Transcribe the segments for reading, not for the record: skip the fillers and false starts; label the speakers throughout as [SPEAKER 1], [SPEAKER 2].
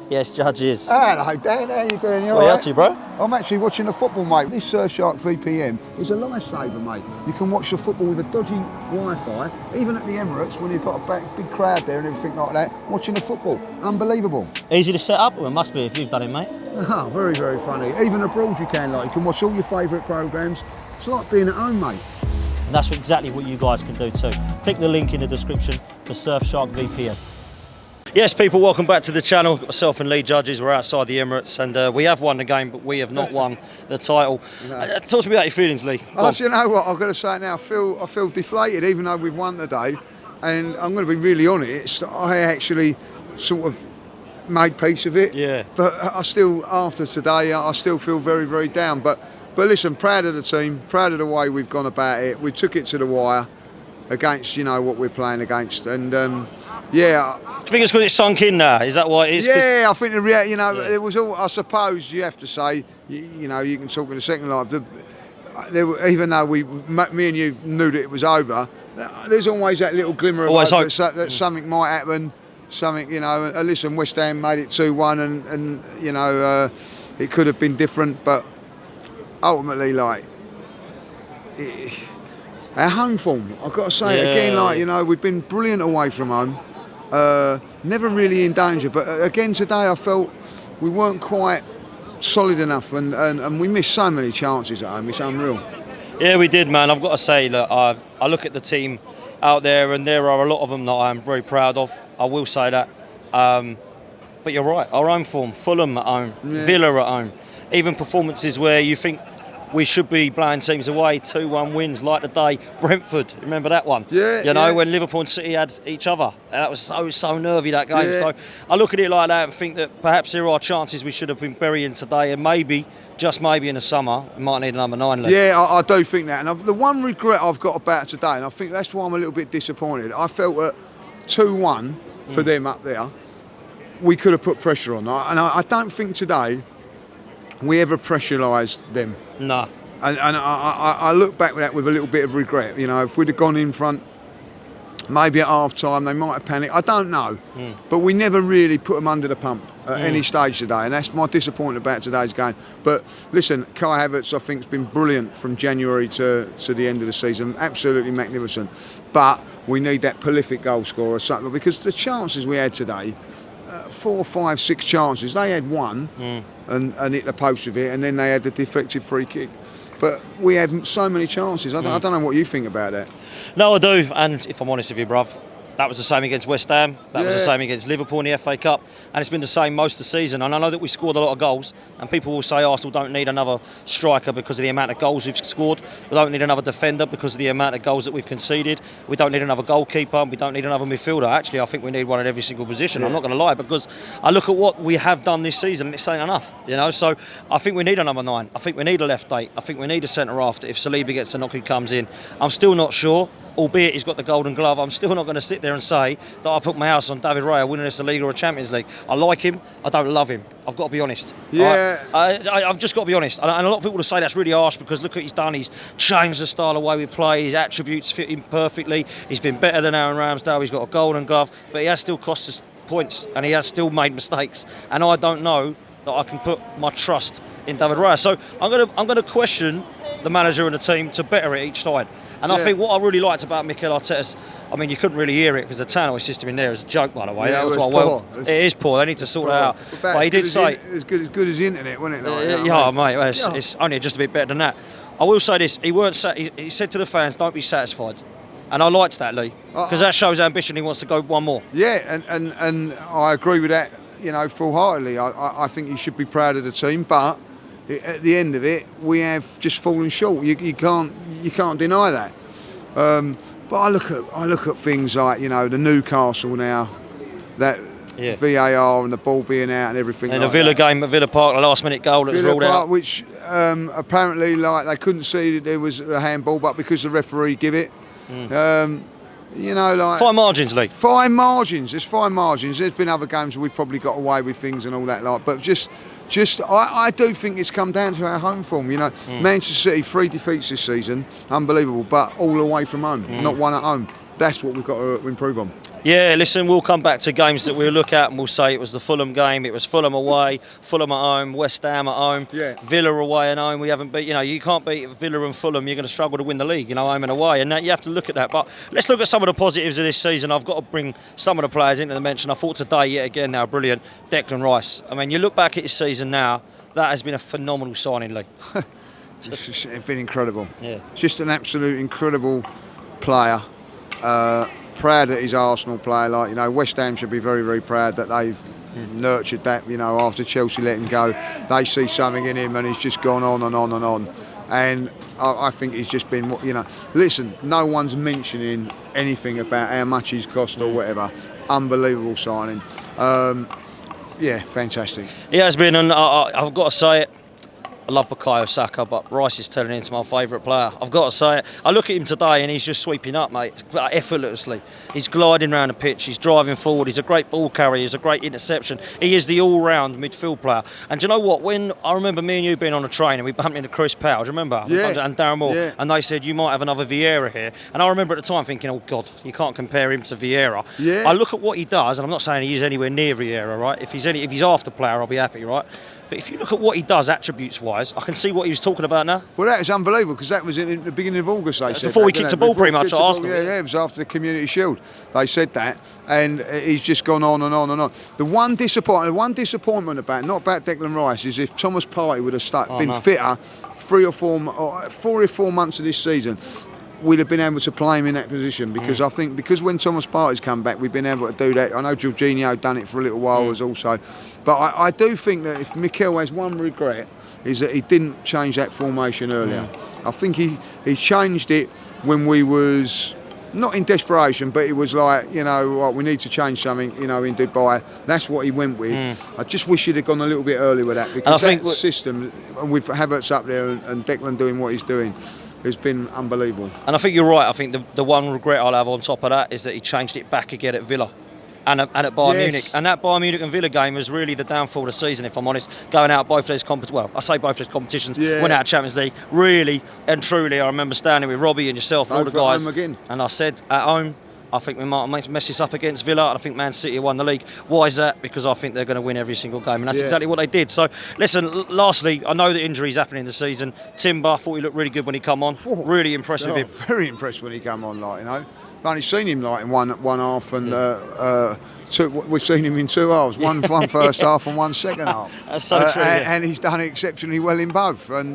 [SPEAKER 1] Yes, Judges.
[SPEAKER 2] Hello, Dan. How you doing? You
[SPEAKER 1] What are you
[SPEAKER 2] all
[SPEAKER 1] up to, bro?
[SPEAKER 2] I'm actually watching the football, mate. This Surfshark VPN is a lifesaver, mate. You can watch the football with a dodgy Wi-Fi, even at the Emirates when you've got a big crowd there and everything like that, watching the football. Unbelievable.
[SPEAKER 1] Easy to set up? Well, it must be if you've done it, mate.
[SPEAKER 2] Ah, very, very funny. Even abroad you can watch all your favourite programmes. It's like being at home, mate.
[SPEAKER 1] And that's exactly what you guys can do too. Click the link in the description for Surfshark VPN. Yes, people, welcome back to the channel. Myself and Lee Judges, we're outside the Emirates, and we have won the game, but we have not won the title.
[SPEAKER 2] No.
[SPEAKER 1] Talk to me about your feelings, Lee.
[SPEAKER 2] You know what, I've got to say now, I feel deflated, even though we've won today. And I'm going to be really honest, I actually sort of made peace of it.
[SPEAKER 1] Yeah.
[SPEAKER 2] But I still, after today, I still feel very, very down. But listen, proud of the team, proud of the way we've gone about it. We took it to the wire against, you know, what we're playing against. And, yeah.
[SPEAKER 1] Do you think it's because it's sunk in now? Is that why it is?
[SPEAKER 2] Yeah, I think it was all. I suppose you have to say, you know, you can talk in the second life. Even though me and you knew that it was over, there's always that little glimmer of hope that something might happen. Something, you know. Listen, West Ham made it 2-1, and you know, it could have been different, but ultimately, like. Our home form, I've got to say again, like, you know, we've been brilliant away from home. Never really in danger, but again today I felt we weren't quite solid enough, and we missed so many chances at home. It's unreal.
[SPEAKER 1] Yeah, we did, man. I've got to say that I look at the team out there, and there are a lot of them that I am very proud of. I will say that. But you're right, our own form, Fulham at home, Villa at home, even performances where you think we should be blowing teams away, 2-1 wins, like the day Brentford. Remember that one?
[SPEAKER 2] Yeah.
[SPEAKER 1] You know, when Liverpool and City had each other. That was so nervy, that game.
[SPEAKER 2] Yeah.
[SPEAKER 1] So I look at it like that and think that perhaps there are chances we should have been burying today, and maybe, just maybe in the summer, we might need a number 9 left.
[SPEAKER 2] Yeah, I do think that. And the one regret I've got about today, and I think that's why I'm a little bit disappointed, I felt at 2-1 for them up there, we could have put pressure on. And I don't think today we ever pressurised them.
[SPEAKER 1] No.
[SPEAKER 2] And I look back at that with a little bit of regret. You know, if we'd have gone in front, maybe at half time, they might have panicked. I don't know. But we never really put them under the pump at any stage today. And that's my disappointment about today's game. But listen, Kai Havertz, I think, has been brilliant from January to the end of the season. Absolutely magnificent. But we need that prolific goal scorer, because the chances we had today, 4, 5, 6 chances. They had one and hit the post with it, and then they had the deflected free kick. But we had so many chances. I don't know what you think about that.
[SPEAKER 1] No, I do. And if I'm honest with you, bruv, that was the same against West Ham. That was the same against Liverpool in the FA Cup. And it's been the same most of the season. And I know that we scored a lot of goals. And people will say Arsenal don't need another striker because of the amount of goals we've scored. We don't need another defender because of the amount of goals that we've conceded. We don't need another goalkeeper. We don't need another midfielder. Actually, I think we need one at every single position. I'm not going to lie, because I look at what we have done this season and it's ain't enough. You know, so I think we need a number 9. I think we need a left 8. I think we need a centre half. If Saliba gets a knock, he comes in. I'm still not sure. Albeit he's got the golden glove, I'm still not going to sit there and say that I put my house on David Raya winning us the league or a Champions League. I like him, I don't love him. I've got to be honest.
[SPEAKER 2] Yeah.
[SPEAKER 1] I've just got to be honest. And a lot of people will say that's really harsh, because look what he's done. He's changed the style of way we play. His attributes fit him perfectly. He's been better than Aaron Ramsdale. He's got a golden glove, but he has still cost us points, and he has still made mistakes. And I don't know that I can put my trust in David Raya. So I'm going to question the manager and the team to better it each side. And I think what I really liked about Mikel Arteta's, I mean, you couldn't really hear it because the tannoy system in there is a joke, by the way.
[SPEAKER 2] Yeah,
[SPEAKER 1] it is poor. They need to sort it out. But he did say,
[SPEAKER 2] as good as the internet, wasn't it?
[SPEAKER 1] Mate, it's only just a bit better than that. I will say this: he said to the fans, "Don't be satisfied," and I liked that, Lee, because that shows ambition. He wants to go one more.
[SPEAKER 2] Yeah, and I agree with that. You know, full-heartedly. I think you should be proud of the team, but at the end of it, we have just fallen short. You can't deny that. But I look at things like, you know, the Newcastle now, that VAR and the ball being out and everything.
[SPEAKER 1] And
[SPEAKER 2] like
[SPEAKER 1] the Villa
[SPEAKER 2] that.
[SPEAKER 1] game at Villa Park, the last-minute goal that was ruled out,
[SPEAKER 2] which apparently, like, they couldn't see that there was a handball, but because the referee give it. You know, like,
[SPEAKER 1] fine margins, Lee.
[SPEAKER 2] Fine margins. There's fine margins. There's been other games where we've probably got away with things and all that, like. But I do think it's come down to our home form. You know, Manchester City 3 defeats this season, unbelievable, but all away from home, not one at home. That's what we've got to improve on.
[SPEAKER 1] Yeah, listen, we'll come back to games that we'll look at and we'll say it was the Fulham game, it was Fulham away, Fulham at home, West Ham at home, Villa away and home. We haven't beat, you can't beat Villa and Fulham, you're going to struggle to win the league, home and away, and you have to look at that. But let's look at some of the positives of this season. I've got to bring some of the players into the mention. I thought today, yet again now, brilliant, Declan Rice. I mean, you look back at his season now, that has been a phenomenal signing, Lee.
[SPEAKER 2] It's been incredible.
[SPEAKER 1] Yeah.
[SPEAKER 2] Just an absolute incredible player. Proud that he's Arsenal player. West Ham should be very, very proud that they've nurtured that. After Chelsea let him go, they see something in him, and he's just gone on and on and on. And I think he's just been, listen, no one's mentioning anything about how much he's cost or whatever. Unbelievable signing. Fantastic.
[SPEAKER 1] He has been, and I've got to say it. I love Bukayo Saka, but Rice is turning into my favourite player. I've got to say it. I look at him today and he's just sweeping up, mate, effortlessly. He's gliding around the pitch, he's driving forward, he's a great ball carrier, he's a great interception. He is the all-round midfield player. And do you know what? When I remember me and you being on a train and we bumped into Chris Powell, do you remember?
[SPEAKER 2] Yeah.
[SPEAKER 1] And Darren Moore,
[SPEAKER 2] yeah.
[SPEAKER 1] and they said, you might have another Vieira here. And I remember at the time thinking, oh God, you can't compare him to Vieira.
[SPEAKER 2] Yeah.
[SPEAKER 1] I look at what he does, and I'm not saying he's anywhere near Vieira, right? If he's after player, I'll be happy, right? But if you look at what he does attributes-wise, I can see what he was talking about now.
[SPEAKER 2] Well, that is unbelievable, because that was in the beginning of August, they said.
[SPEAKER 1] Before we kicked the ball pretty much at Arsenal.
[SPEAKER 2] Yeah, it was after the Community Shield. They said that, and he's just gone on and on and on. The one disappointment not about Declan Rice, is if Thomas Partey would have been fitter 4 or 4 months of this season, we'd have been able to play him in that position, because I think when Thomas Partey's come back, we've been able to do that. I know Jorginho done it for a little while as also, but I do think that if Mikel has one regret, is that he didn't change that formation earlier. I think he changed it when we was not in desperation, but it was like, right, we need to change something, in Dubai. That's what he went with. I just wish he'd have gone a little bit earlier with that, because that system, with Havertz up there and Declan doing what he's doing, has been unbelievable.
[SPEAKER 1] And I think you're right. I think the one regret I'll have on top of that is that he changed it back again at Villa and at Bayern Munich. And that Bayern Munich and Villa game was really the downfall of the season, if I'm honest. Going out both those competitions, went out of Champions League. Really and truly, I remember standing with Robbie and yourself, all the guys, and I said, at home, I think we might mess this up against Villa. I think Man City won the league. Why is that? Because I think they're going to win every single game, and that's exactly what they did. So, listen, lastly, I know that injuries happening this season. Timber, I thought he looked really good when he come on. Really impressed with him.
[SPEAKER 2] Very impressed when he come on, I've only seen him in one half, and we've seen him in 2 halves. One first half and one second half.
[SPEAKER 1] That's so true.
[SPEAKER 2] And he's done exceptionally well in both, and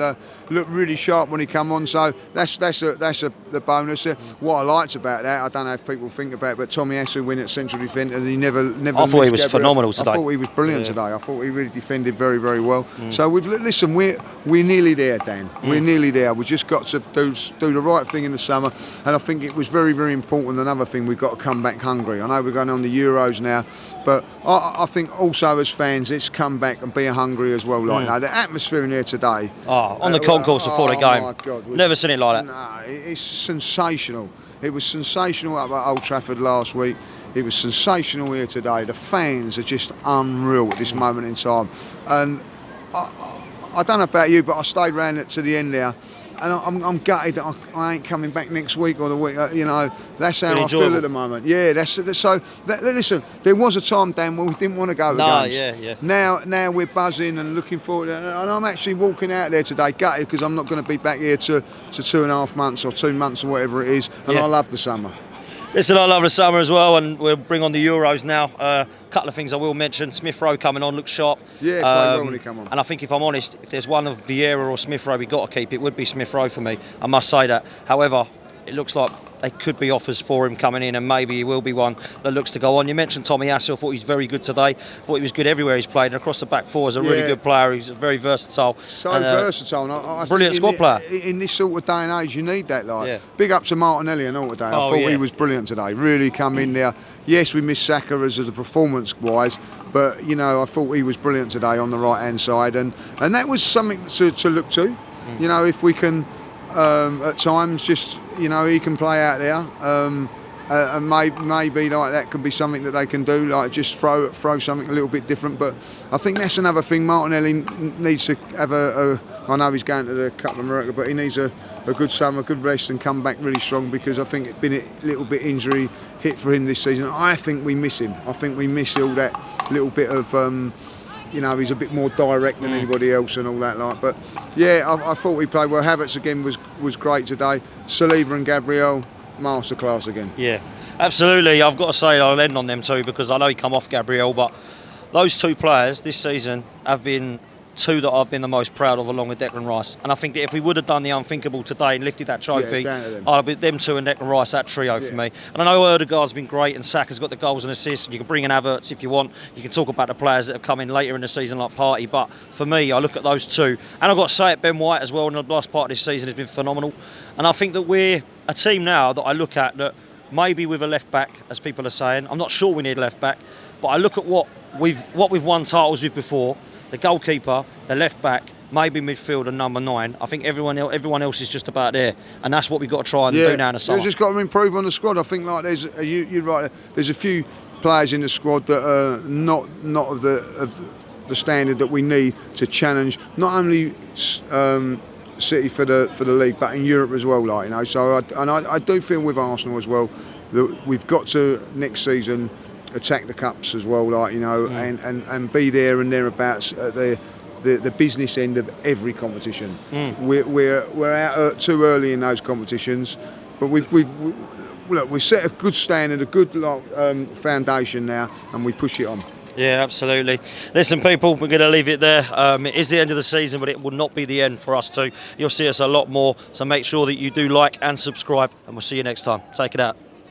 [SPEAKER 2] looked really sharp when he come on. So that's the bonus. What I liked about that, I don't know if people think about it, but Tommy Asu win at central defence, and he never.
[SPEAKER 1] I thought he was phenomenal today.
[SPEAKER 2] I thought he was brilliant today. I thought he really defended very, very well. So we're nearly there, Dan. We're nearly there. We just got to do the right thing in the summer, and I think it was very, very important. Another thing, we've got to come back hungry. I know we're going on the Euros now, but I think also as fans, let's come back and be hungry as well. The atmosphere in here today.
[SPEAKER 1] On the concourse before the game.
[SPEAKER 2] My God,
[SPEAKER 1] never seen it like that.
[SPEAKER 2] No, it's sensational. It was sensational up at Old Trafford last week. It was sensational here today. The fans are just unreal at this moment in time. And I don't know about you, but I stayed round to the end there. And I'm gutted that I ain't coming back next week or the week. That's how I feel at the moment. Yeah, listen, there was a time, Dan, when we didn't want to go to games.
[SPEAKER 1] Yeah.
[SPEAKER 2] Now we're buzzing and looking forward. And I'm actually walking out there today gutted, because I'm not going to be back here to 2.5 months or 2 months or whatever it is. And I love the summer.
[SPEAKER 1] Listen, I love the summer as well, and we'll bring on the Euros now. A couple of things I will mention. Smith Rowe coming on, looks sharp.
[SPEAKER 2] Yeah, played well when he come on.
[SPEAKER 1] And I think, if I'm honest, if there's one of Vieira or Smith Rowe we got to keep, it would be Smith Rowe for me. I must say that. However, it looks like they could be offers for him coming in, and maybe he will be one that looks to go on. You mentioned Tommy Asu. I thought he's very good today. I thought he was good everywhere he's played, and across the back four is a really good player. He's very versatile.
[SPEAKER 2] Versatile. I
[SPEAKER 1] brilliant squad player.
[SPEAKER 2] In this sort of day and age, you need that. Big up to Martinelli and all today. I thought he was brilliant today. Really come in there. Yes, we missed Saka as a performance-wise, but I thought he was brilliant today on the right-hand side, and that was something to look to. If we can. At times, just he can play out there. And maybe like that can be something that they can do, like just throw something a little bit different. But I think that's another thing. Martinelli needs to have I know he's going to the Cup of America, but he needs a good summer, a good rest, and come back really strong, because I think it's been a little bit injury hit for him this season. I think we miss him. I think we miss all that little bit of. He's a bit more direct than anybody else and all that like. But yeah, I thought we played well. Havertz again was great today. Saliba and Gabriel, masterclass again.
[SPEAKER 1] Yeah, absolutely. I've got to say I'll end on them too, because I know he come off Gabriel, but those two players this season have been two that I've been the most proud of, along with Declan Rice. And I think that if we would have done the unthinkable today and lifted that trophy, I'd be them two and Declan Rice, that trio for me. And I know Ødegaard's been great and Saka's got the goals and assists, and you can bring in Havertz if you want. You can talk about the players that have come in later in the season like Partey, but for me, I look at those two. And I've got to say it, Ben White as well in the last part of this season has been phenomenal. And I think that we're a team now that I look at that maybe with a left back, as people are saying. I'm not sure we need a left back, but I look at what we've won titles with before. The goalkeeper, the left back, maybe midfield and number 9. I think everyone else is just about there, and that's what we've got to try and do now in the summer.
[SPEAKER 2] We've just got to improve on the squad. I think like you're right. There's a few players in the squad that are not of the standard that we need to challenge not only City for the league, but in Europe as well. So I do feel with Arsenal as well that we've got to next season attack the cups as well, and be there and thereabouts at the business end of every competition. We're out too early in those competitions, but we've set a good standard, a good foundation now, and we push it on.
[SPEAKER 1] Yeah, absolutely. Listen, people, we're going to leave it there. It is the end of the season, but it will not be the end for us too. You'll see us a lot more, so make sure that you do like and subscribe, and we'll see you next time. Take it out.